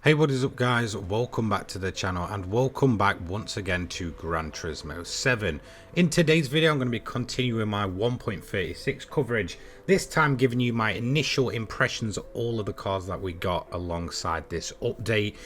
Hey, what is up guys, welcome back to the channel and welcome back once again to Gran Turismo 7. In today's video I'm going to be continuing my 1.36 coverage, this time giving you my initial impressions of all of the cars that we got alongside this update.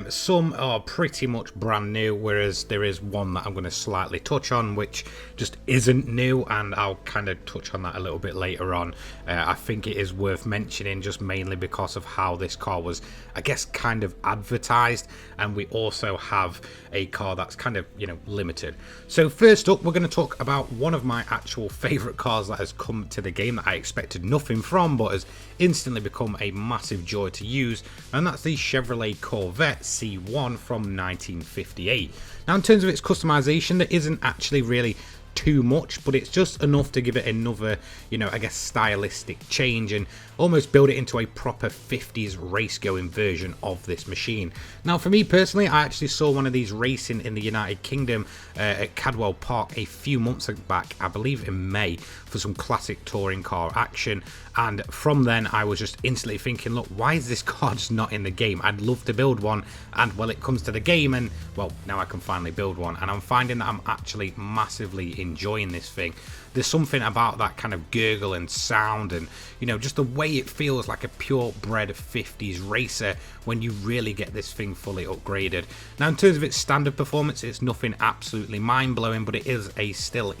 Some are pretty much brand new, whereas there is one that I'm going to slightly touch on which just isn't new, and I'll kind of touch on that a little bit later on. I think it is worth mentioning just mainly because of how this car was, I guess, kind of advertised, and we also have a car that's kind of, limited. So first up, we're going to talk about one of my actual favorite cars that has come to the game that I expected nothing from, but has instantly become a massive joy to use, and that's the Chevrolet Corvette C1 from 1958. Now, in terms of its customization, there isn't actually really too much, but it's just enough to give it another, I guess, stylistic change and almost build it into a proper 50s race going version of this machine. Now, for me personally, I actually saw one of these racing in the United Kingdom at Cadwell Park a few months back, I believe in May, for some classic touring car action, and from then I was just instantly thinking, look, why is this car just not in the game? I'd love to build one, and well, it comes to the game and well, now I can finally build one, and I'm finding that I'm actually massively enjoying this thing. There's something about that kind of gurgle and sound and, just the way it feels like a purebred 50s racer when you really get this thing fully upgraded. Now, in terms of its standard performance, it's nothing absolutely mind-blowing, but it is still,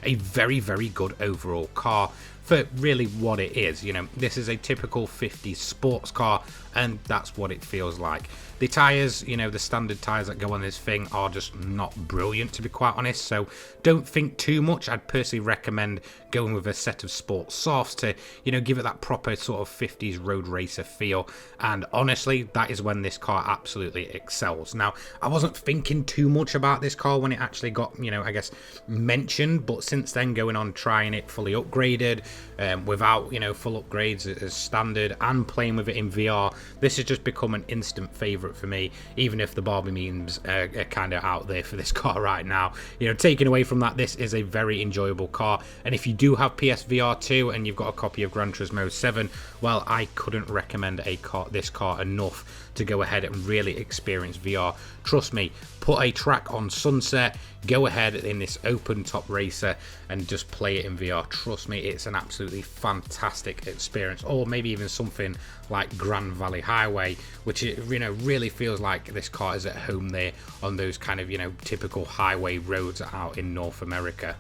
a very, very good overall car for really what it is. This is a typical 50s sports car, and that's what it feels like. The tyres, the standard tyres that go on this thing are just not brilliant, to be quite honest, so don't think too much. I'd personally recommend going with a set of sports softs to, give it that proper sort of 50s road racer feel, and honestly, that is when this car absolutely excels. Now, I wasn't thinking too much about this car when it actually got, I guess, mentioned, but since then, going on trying it fully upgraded, without, full upgrades as standard, and playing with it in VR, this has just become an instant favourite for me, even if the Barbie memes are kind of out there for this car right now. Taking away from that, this is a very enjoyable car, and if you do have PSVR 2 and you've got a copy of Gran Turismo 7, well, I couldn't recommend this car enough to go ahead and really experience VR. Trust me, put a track on Sunset, go ahead in this open top racer and just play it in VR. Trust me, it's an absolutely fantastic experience. Or maybe even something like Grand Valley Highway, which it really feels like this car is at home there on those kind of typical highway roads out in North America.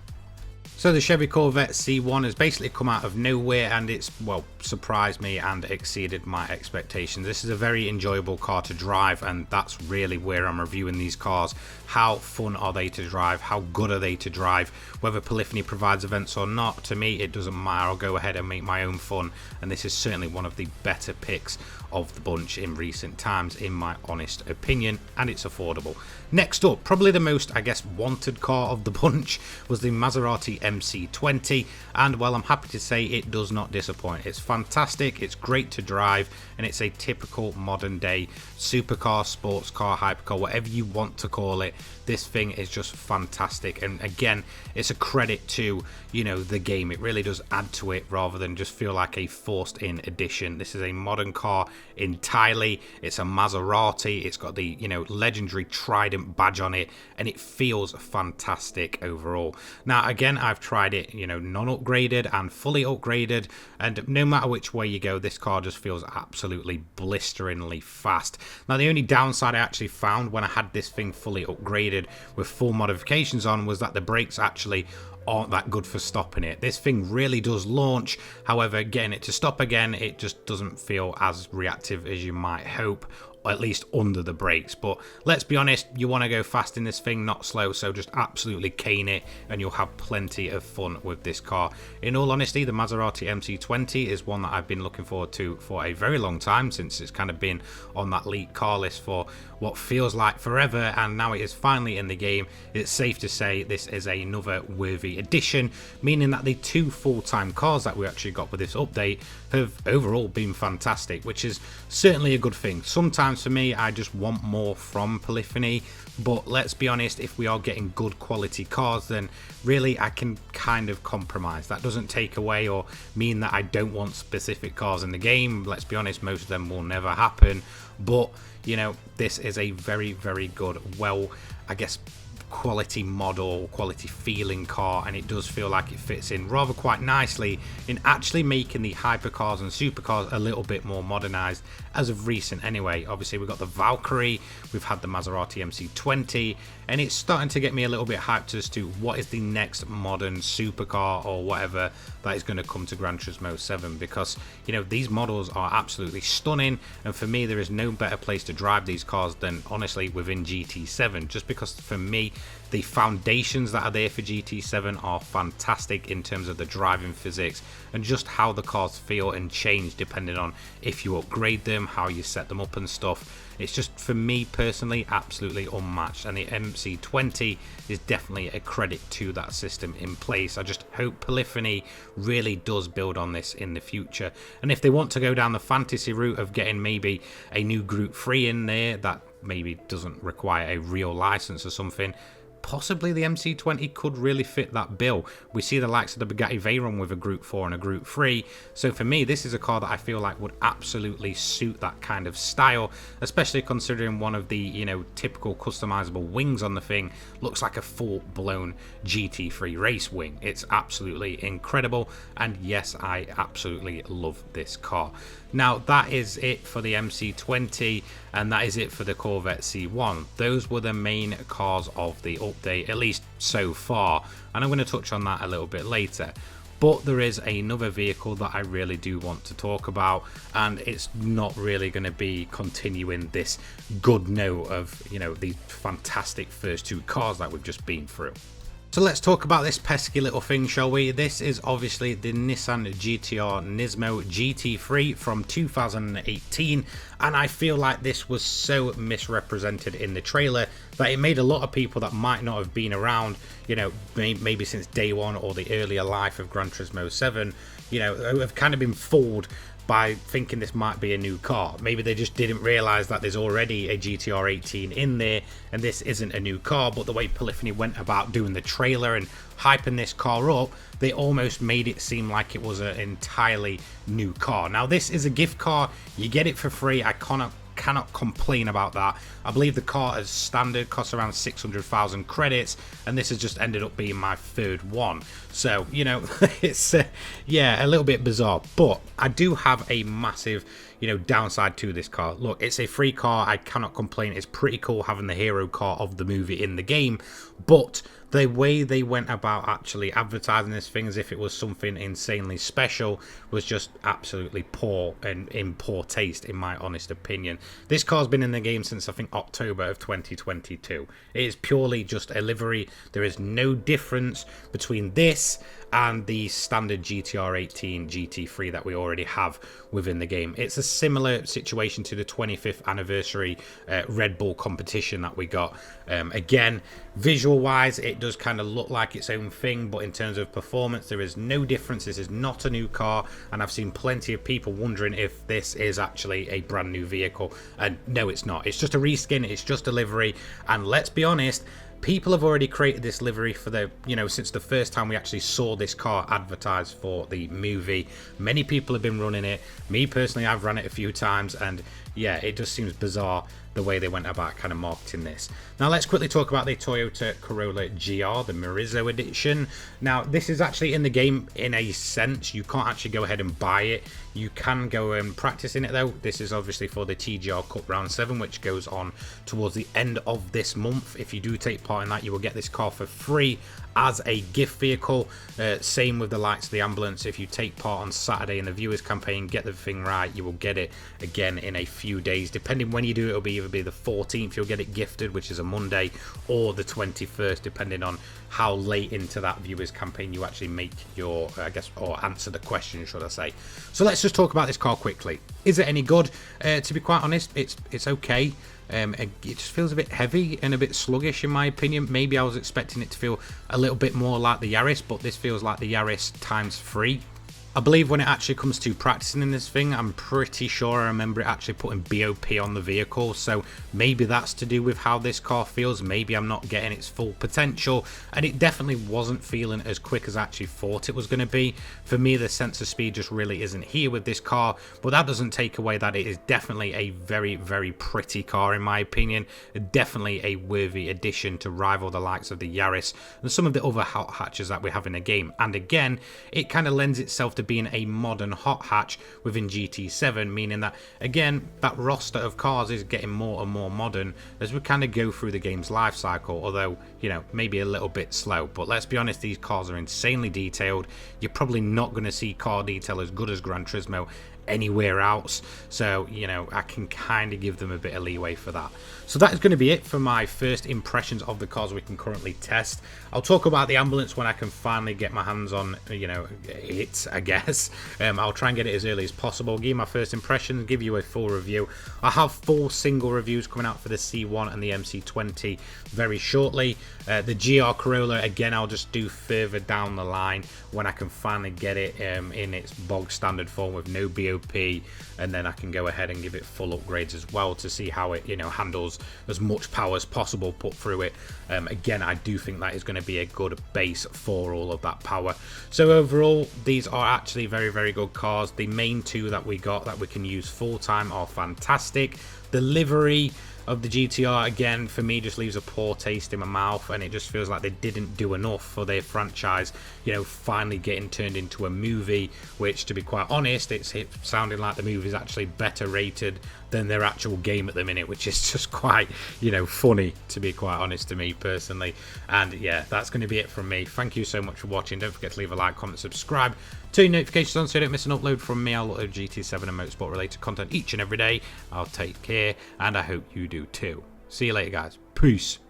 So the Chevy Corvette C1 has basically come out of nowhere, and it's, well, surprised me and exceeded my expectations. This is a very enjoyable car to drive, and that's really where I'm reviewing these cars. How fun are they to drive? How good are they to drive? Whether Polyphony provides events or not, to me, it doesn't matter. I'll go ahead and make my own fun, and this is certainly one of the better picks of the bunch in recent times, in my honest opinion, and it's affordable. Next up, probably the most, I guess, wanted car of the bunch was the Maserati MC20, and well, I'm happy to say it does not disappoint. It's fantastic, it's great to drive, and it's a typical modern day supercar, sports car, hypercar, whatever you want to call it. This thing is just fantastic, and again, it's a credit to, the game. It really does add to it rather than just feel like a forced in addition. This is a modern car entirely. It's a Maserati. It's got the, legendary Trident badge on it, and it feels fantastic overall. Now, again, I've tried it, non-upgraded and fully upgraded, and no matter which way you go, this car just feels absolutely blisteringly fast. Now, the only downside I actually found when I had this thing fully upgraded with full modifications on was that the brakes actually aren't that good for stopping it. This thing really does launch, however, getting it to stop again, it just doesn't feel as reactive as you might hope, or at least under the brakes. But let's be honest, you want to go fast in this thing, not slow, so just absolutely cane it and you'll have plenty of fun with this car. In all honesty, the Maserati MC20 is one that I've been looking forward to for a very long time, since it's kind of been on that leaked car list for what feels like forever, and now it is finally in the game. It's safe to say this is another worthy addition, meaning that the two full-time cars that we actually got with this update have overall been fantastic, which is certainly a good thing. Sometimes for me, I just want more from Polyphony, but let's be honest, if we are getting good quality cars, then really I can kind of compromise. That doesn't take away or mean that I don't want specific cars in the game. Let's be honest, most of them will never happen. but you know, this is a very, very good, well, I guess, quality model, quality feeling car, and it does feel like it fits in rather quite nicely in actually making the hypercars and supercars a little bit more modernized as of recent anyway. Obviously we've got the Valkyrie, we've had the Maserati MC20, and it's starting to get me a little bit hyped as to what is the next modern supercar or whatever that is going to come to Gran Turismo 7, because you know, these models are absolutely stunning, and for me there is no better place to drive these cars than honestly within GT7, just because for me the foundations that are there for GT7 are fantastic in terms of the driving physics and just how the cars feel and change depending on if you upgrade them, how you set them up and stuff. It's just, for me personally, absolutely unmatched, and the MC20 is definitely a credit to that system in place. I just hope Polyphony really does build on this in the future, and if they want to go down the fantasy route of getting maybe a new Group 3 in there that maybe doesn't require a real license or something, possibly the MC20 could really fit that bill. We see the likes of the Bugatti Veyron with a Group 4 and a Group 3, so for me this is a car that I feel like would absolutely suit that kind of style, especially considering one of the, you know, typical customizable wings on the thing looks like a full-blown GT3 race wing. It's absolutely incredible, and yes, I absolutely love this car. Now that is it for the MC20, and that is it for the Corvette C1. Those were the main cars of the update, at least so far, and I'm going to touch on that a little bit later. But there is another vehicle that I really do want to talk about, and it's not really going to be continuing this good note of, you know, these fantastic first two cars that we've just been through. So let's talk about this pesky little thing, shall we? This is obviously the Nissan GT-R Nismo GT3 from 2018, and I feel like this was so misrepresented in the trailer that it made a lot of people that might not have been around, you know, maybe since day one or the earlier life of Gran Turismo 7, you know, have kind of been fooled by thinking this might be a new car. Maybe they just didn't realize that there's already a GT-R 18 in there and this isn't a new car, but the way Polyphony went about doing the trailer and hyping this car up, they almost made it seem like it was an entirely new car. Now this is a gift car, you get it for free, I cannot complain about that. I believe the car as standard costs around 600,000 credits, and this has just ended up being my third one. So, you know, it's yeah, a little bit bizarre, but I do have a massive, you know, downside to this car. Look, it's a free car, I cannot complain. It's pretty cool having the hero car of the movie in the game, but the way they went about actually advertising this thing as if it was something insanely special was just absolutely poor and in poor taste, in my honest opinion. This car's been in the game since I think October of 2022. It is purely just a livery. There is no difference between this and the standard GT-R 18 GT3 that we already have within the game. It's a similar situation to the 25th anniversary Red Bull competition that we got. Again, visual wise it does kind of look like its own thing, but in terms of performance there is no difference. This is not a new car, and I've seen plenty of people wondering if this is actually a brand new vehicle, and no, it's not. It's just a reskin, it's just a livery, and let's be honest, people have already created this livery for the, you know, since the first time we actually saw this car advertised for the movie. Many people have been running it. Me personally, I've run it a few times, and yeah, it just seems bizarre the way they went about kind of marketing this. Now let's quickly talk about the Toyota Corolla GR, the Morizo edition. Now this is actually in the game in a sense. You can't actually go ahead and buy it. You can go and practice in it though. This is obviously for the TGR Cup Round 7, which goes on towards the end of this month. If you do take part in that, you will get this car for free as a gift vehicle. Same with the likes of the ambulance. If you take part on Saturday in the viewers campaign, get the thing right, you will get it again in a few days. Depending when you do it, it'll either be the 14th you'll get it gifted, which is a Monday, or the 21st, depending on how late into that viewers campaign you actually make your, I guess, or answer the question, should I say. So let's just talk about this car quickly. Is it any good? To be quite honest, it's okay. It just feels a bit heavy and a bit sluggish in my opinion. Maybe I was expecting it to feel a little bit more like the Yaris, but this feels like the Yaris times 3. I believe when it actually comes to practicing in this thing, I'm pretty sure I remember it actually putting BOP on the vehicle, so maybe that's to do with how this car feels. Maybe I'm not getting its full potential, and it definitely wasn't feeling as quick as I actually thought it was going to be. For me, the sense of speed just really isn't here with this car, but that doesn't take away that it is definitely a very, very pretty car in my opinion. Definitely a worthy addition to rival the likes of the Yaris and some of the other hot hatches that we have in the game. And again, it kind of lends itself to being a modern hot hatch within GT7, meaning that again that roster of cars is getting more and more modern as we kind of go through the game's life cycle, although, you know, maybe a little bit slow. But let's be honest, these cars are insanely detailed. You're probably not going to see car detail as good as Gran Turismo anywhere else, so you know, I can kind of give them a bit of leeway for that. So that is going to be it for my first impressions of the cars we can currently test. I'll talk about the ambulance when I can finally get my hands on, you know, it, I guess. I'll try and get it as early as possible, give you my first impressions, give you a full review. I have 4 single reviews coming out for the C1 and the MC20 very shortly. The GR Corolla, again, I'll just do further down the line when I can finally get it in its bog standard form with no BOP, and then I can go ahead and give it full upgrades as well to see how it, you know, handles as much power as possible put through it. Again, I do think that is going to be a good base for all of that power. So overall, these are actually very, very good cars. The main 2 that we got that we can use full time are fantastic. The livery of the GTR, again, for me just leaves a poor taste in my mouth, and it just feels like they didn't do enough for their franchise, you know, finally getting turned into a movie, which, to be quite honest, it's sounding like the movie is actually better rated than their actual game at the minute, which is just quite, you know, funny, to be quite honest, to me personally. And yeah, that's going to be it from me. Thank you so much for watching. Don't forget to leave a like, comment, subscribe, turn your notifications on so you don't miss an upload from me. I'll upload GT7 and motorsport related content each and every day. I'll take care, and I hope you do too. See you later, guys. Peace.